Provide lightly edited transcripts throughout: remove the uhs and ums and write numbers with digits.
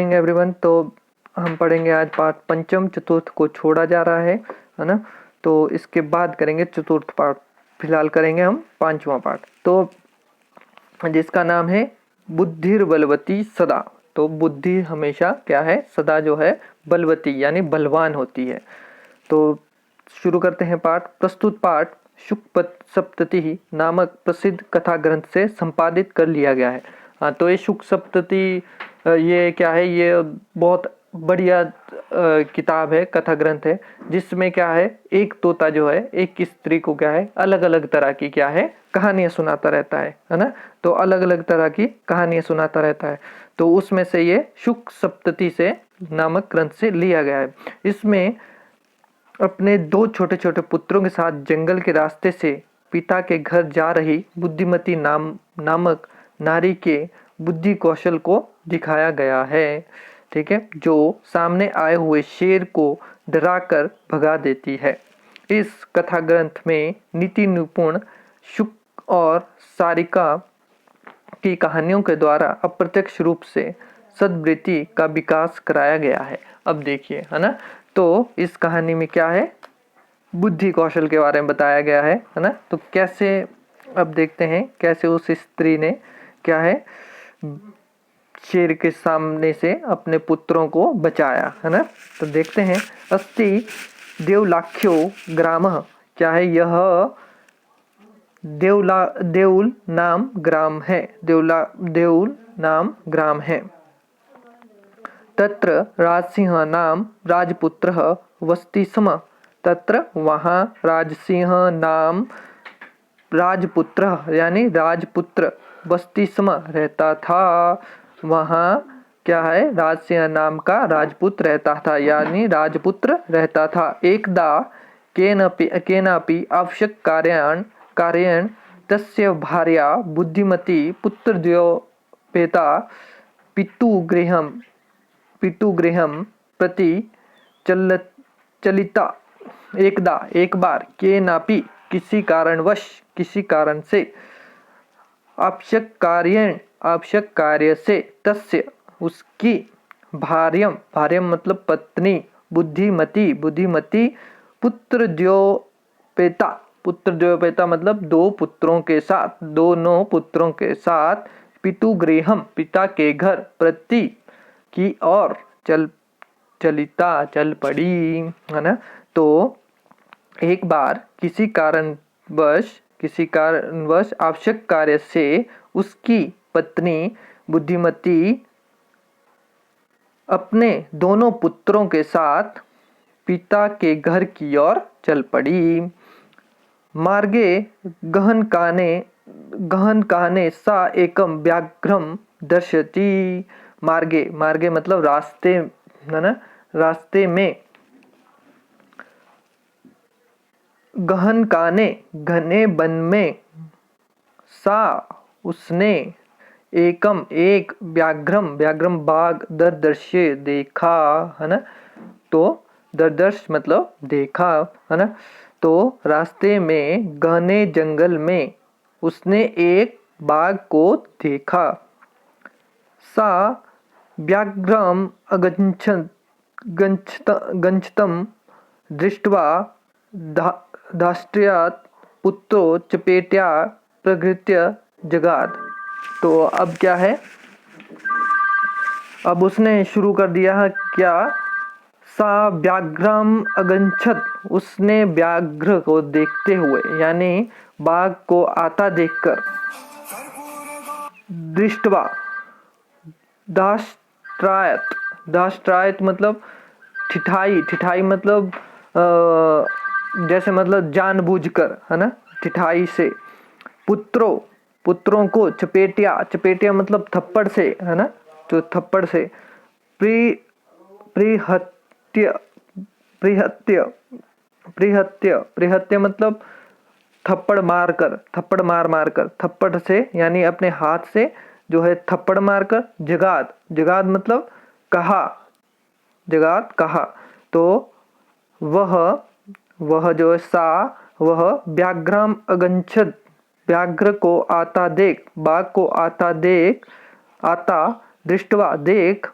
Morning everyone. तो हम पढ़ेंगे आज पाठ पंचम, चतुर्थ को छोड़ा जा रहा है ना। तो इसके बाद करेंगे चतुर्थ पाठ। फिलहाल करेंगे हम पांचवा पाठ, तो जिसका नाम है बुद्धिर बलवती सदा। तो बुद्धि हमेशा क्या है, सदा जो है बलवती यानी बलवान होती है। तो शुरू करते हैं पाठ। प्रस्तुत पाठ शुक सप्तति नामक प्रसिद्ध कथा ग्रंथ से संपादित कर लिया गया है। हाँ, तो ये शुक सप्तति ये क्या है, ये बहुत बढ़िया किताब है, कथा ग्रंथ है, जिसमें क्या है, एक तोता जो है एक स्त्री को क्या है अलग अलग तरह की क्या है कहानियां सुनाता रहता है ना। तो अलग अलग तरह की कहानियां सुनाता रहता है। तो उसमें से ये शुक सप्तति से नामक ग्रंथ से लिया गया है। इसमें अपने दो छोटे छोटे पुत्रों के साथ जंगल के रास्ते से पिता के घर जा रही बुद्धिमती नामक नारी के बुद्धि कौशल को दिखाया गया है। ठीक है, जो सामने आए हुए शेर को डराकर भगा देती है। इस कथा ग्रंथ में नीति निपुण शुक और सारिका की कहानियों के द्वारा अप्रत्यक्ष रूप से सद्वृत्ति का विकास कराया गया है। अब देखिए, है ना, तो इस कहानी में क्या है, बुद्धि कौशल के बारे में बताया गया है ना। तो कैसे, अब देखते हैं कैसे उस स्त्री ने क्या है शेर के सामने से अपने पुत्रों को बचाया, है ना। तो देखते हैं। अस्ति देवलाख्यो ग्रामः, क्या है यह देउल नाम ग्राम है। देउल नाम ग्राम है। तत्र राजसिंह नाम राजपुत्रः वसति स्म। तत्र वहाँ राजसिंह नाम राजपुत्र यानी राजपुत्र वसति स्म रहता था। वहाँ क्या है, राजसिंह नाम का राजपुत्र रहता था यानी राजपुत्र रहता था। एकदा केनापि आवश्यक कार्येण तस्य भार्या बुद्धिमती पुत्रद्वयोपेता पितुगृहं प्रति चलिता। एक बार केनापि किसी कारण से आवश्यक कार्य से तस्य उसकी भार्यम मतलब पत्नी बुद्धिमती पुत्रद्वयोपेता मतलब दोनों पुत्रों के साथ पितुगृहम पिता के घर प्रति की ओर चल पड़ी, है ना। तो एक बार किसी कारणवश आवश्यक कार्य से उसकी पत्नी बुद्धिमती अपने दोनों पुत्रों के साथ पिता के घर की ओर चल पड़ी। मार्गे गहन काने सा एकम व्याघ्रम दर्शति। मार्गे मतलब रास्ते, है ना, रास्ते में गहन काने घने वन में सा उसने एक व्याघ्रम बाघ दर्दर्शे देखा, है ना। तो दर्दर्श मतलब देखा, है ना। तो रास्ते में घने जंगल में उसने एक बाघ को देखा। सा व्याघ्रम गच्छतं दृष्ट्वा धाष्ट्र्यात् पुत्रो चपेट्या प्रगृह्य जगाद। तो अब क्या है, अब उसने शुरू कर दिया है क्या, सा व्याघ्रम अगच्छत, उसने व्याघ्र को देखते हुए यानी बाघ को आता देखकर, दृष्टवा दाष्ट्रायत मतलब ठिठाई मतलब जैसे मतलब जानबूझकर, है ना, ठिठाई से। पुत्रों को चपेटिया मतलब थप्पड़ से, है ना, तो थप्पड़ से। प्रिहत्य मतलब थप्पड़ मार कर थप्पड़ से यानी अपने हाथ से जो है थप्पड़ मारकर। जगाद मतलब कहा। तो वह जो वह व्याघ्रम अगच्छत, व्याघ्र को बाघ को आता दृष्टवा देख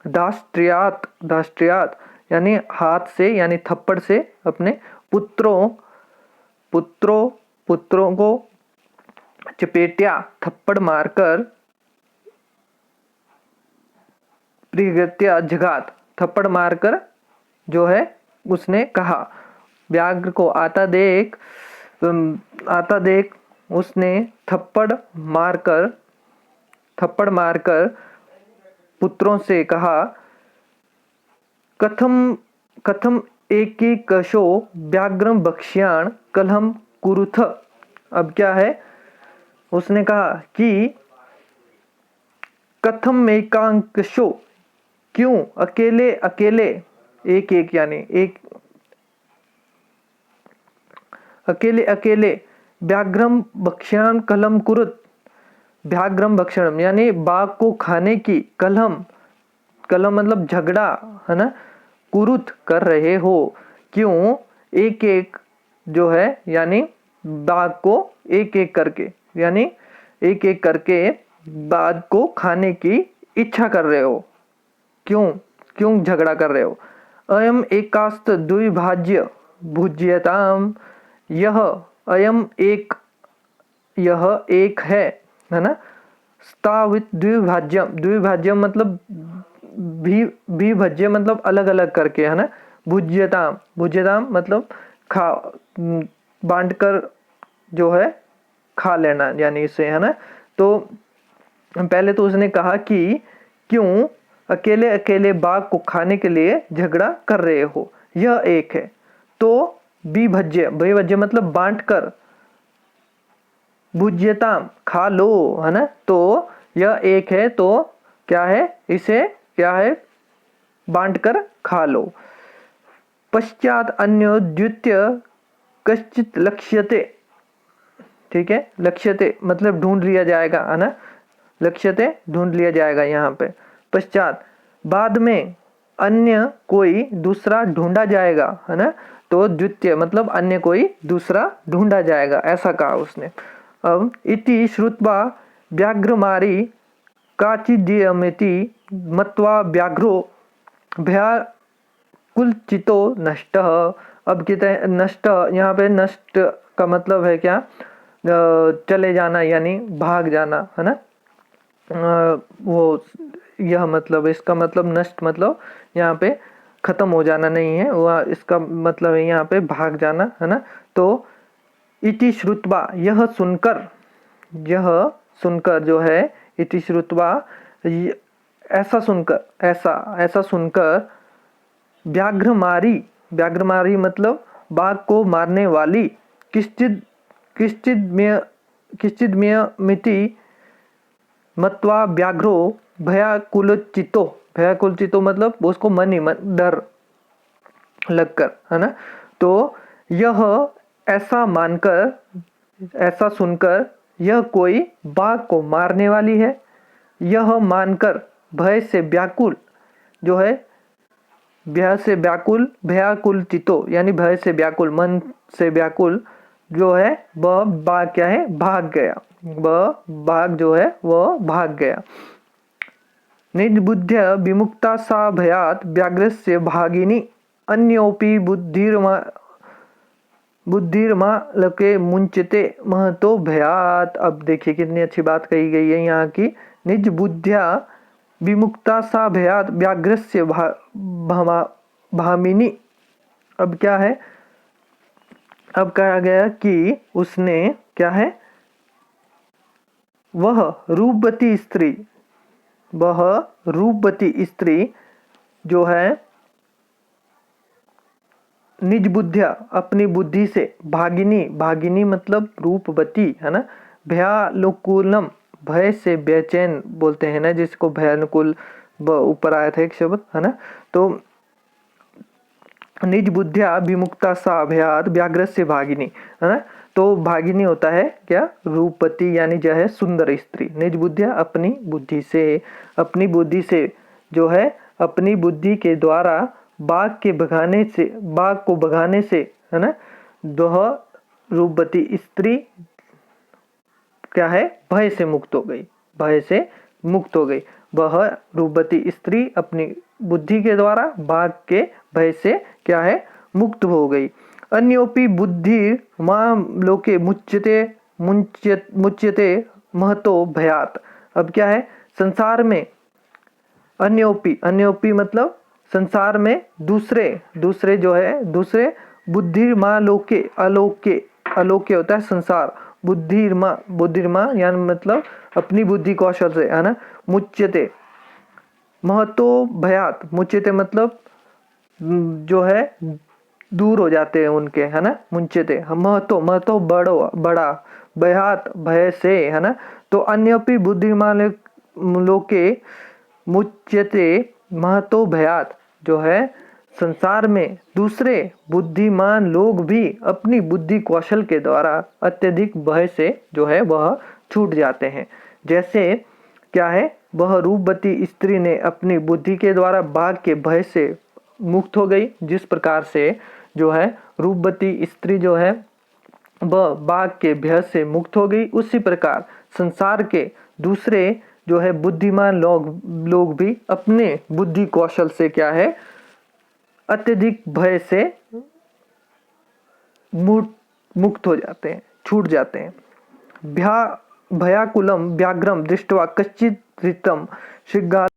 दाष्ट्रियात, दाष्ट्रियात यानी हाथ से यानी थप्पड़ से अपने पुत्रों पुत्रों पुत्रों को चपेटिया, थप्पड़ मारकर, प्रीगत्या जघात, थप्पड़ मारकर जो है उसने कहा। व्याघ्र को आता देख उसने थप्पड़ मारकर पुत्रों से कहा, कथम कथम एकेकशो व्याघ्रम भक्ष्याण कलहम कुरुथ। अब क्या है, उसने कहा कि कथम एकांकशो, क्यों अकेले अकेले, एक एक यानी एक अकेले अकेले, व्याघ्रम भक्षण कलम कुरुत, व्याघ्रम भक्षण यानी बाघ को खाने की, कलम कलम मतलब झगड़ा है ना, कुरुत कर रहे हो, क्यों एक एक जो है यानी बाघ को एक एक करके यानी एक एक करके बाघ को खाने की इच्छा कर रहे हो, क्यों क्यों झगड़ा कर रहे हो। अयम एकास्त द्विभाज्य भुज्यताम, यह अयम एक, यह एक है ना, स्थावित द्विभाज्यम, द्विभाज्यम मतलब विभज्य मतलब अलग अलग करके है ना, भुज्यताम, भुज्यताम मतलब खा बांट कर जो है खा लेना यानी इसे है ना। तो पहले तो उसने कहा कि क्यों अकेले अकेले बाघ को खाने के लिए झगड़ा कर रहे हो, यह एक है। तो विभज्य, विभज्य मतलब बांट कर, भुज्यताम खा लो है ना, तो यह एक है तो क्या है, इसे क्या है बांट कर खा लो। पश्चात अन्यो द्वितीय कश्चित लक्ष्यते, ठीक है, लक्ष्यते मतलब ढूंढ लिया जाएगा है ना, लक्ष्यते ढूंढ लिया जाएगा यहाँ पे। पश्चात बाद में अन्य कोई दूसरा ढूंढा जाएगा है ना, तो द्वितीय मतलब अन्य कोई दूसरा ढूंढा जाएगा, ऐसा कहा उसने। अब इति श्रुत्वा व्याघ्रमारी काचिदीयमिति मत्वा व्याघ्रो भयाकुलचितो नष्टः। अब कहते हैं नष्ट, यहाँ पे नष्ट का मतलब है क्या, चले जाना यानी भाग जाना है ना, वो यह मतलब इसका मतलब नष्ट मतलब यहाँ पे खत्म हो जाना नहीं है, वह इसका मतलब है यहाँ पे भाग जाना है ना। तो इति श्रुत्वा यह सुनकर जो है, इति श्रुत्वा ऐसा सुनकर व्याघ्रमारी, व्याघ्रमारी मतलब बाघ को मारने वाली, किश्चिदमिति मत्वा व्याघ्रो भयाकुलचितो, भयाकुलचितो मतलब उसको मन ही मन डर लगकर है ना। तो यह ऐसा मानकर, ऐसा सुनकर यह कोई बाघ को मारने वाली है, यह मानकर भय से व्याकुल जो है, भय से व्याकुल, भयाकुल चितो यानी भय से व्याकुल, मन से व्याकुल जो है वह बाघ क्या है, भाग गया, वह बाघ जो है वह भाग गया। निज बुद्ध्या विमुक्ता सा भयात व्याघ्रस्य भागिनी अन्योपि बुद्धिर्मा लके मुंचते महतो भयात। अब देखिए कितनी अच्छी बात कही गई है यहाँ की, निज बुद्ध्या विमुक्ता सा भयात व्याघ्रस्य भामिनी। अब क्या है, अब कहा गया कि उसने क्या है, वह रूपवती स्त्री, वह रूपवती स्त्री जो है निज बुद्धिया अपनी बुद्धि से, भागिनी, भागिनी मतलब रूपवती है ना, भयानुकूलम भय से बेचैन बोलते हैं ना जिसको, भयानुकूल ऊपर आया था एक शब्द है ना। तो निज बुद्धिया विमुक्ता सा भयात व्याघ्र से भागिनी है ना, तो भागिनी होता है क्या, रूपवती यानी जो है सुंदर स्त्री। निज बुद्धिया अपनी बुद्धि से, अपनी बुद्धि से जो है अपनी बुद्धि के द्वारा बाघ के भगाने से, बाघ को भगाने से है ना, वह रूपवती स्त्री क्या है, भय से मुक्त हो गई, भय से मुक्त हो गई। वह रूपवती स्त्री अपनी बुद्धि के द्वारा बाघ के भय से क्या है, मुक्त हो गई। अन्योपि बुद्धि मां लोके मुच्यते महतो भयात। अब क्या है, संसार में अन्योपि मतलब संसार में दूसरे जो है, दूसरे बुद्धिर्मा लोके अलोके होता है संसार, बुद्धिर्मा यानी मतलब अपनी बुद्धि कौशल से, है ना। मुच्यते महतो भयात, मुच्यते मतलब जो है दूर हो जाते हैं उनके, है ना। मुच्यते महतो बड़ा, भयात भय से, है ना। तो अन्यपि बुद्धिमान लोके मुच्यते महतो भयात, जो है संसार में दूसरे बुद्धिमान लोग भी अपनी बुद्धि कौशल के द्वारा अत्यधिक भय से जो है वह छूट जाते हैं। जैसे क्या है, वह रूपवती स्त्री ने अपनी बुद्धि के द्वारा बाघ के भय से मुक्त हो गई, जिस प्रकार से जो है रूपवती स्त्री जो है वह बाघ के भय से मुक्त हो गई, उसी प्रकार संसार के दूसरे जो है बुद्धिमान लोग भी अपने बुद्धि कौशल से क्या है, अत्यधिक भय से मुक्त हो जाते हैं, छूट जाते हैं। भयाकुलम व्याघ्रम दृष्ट्वा कश्चित् ऋतं शृगाल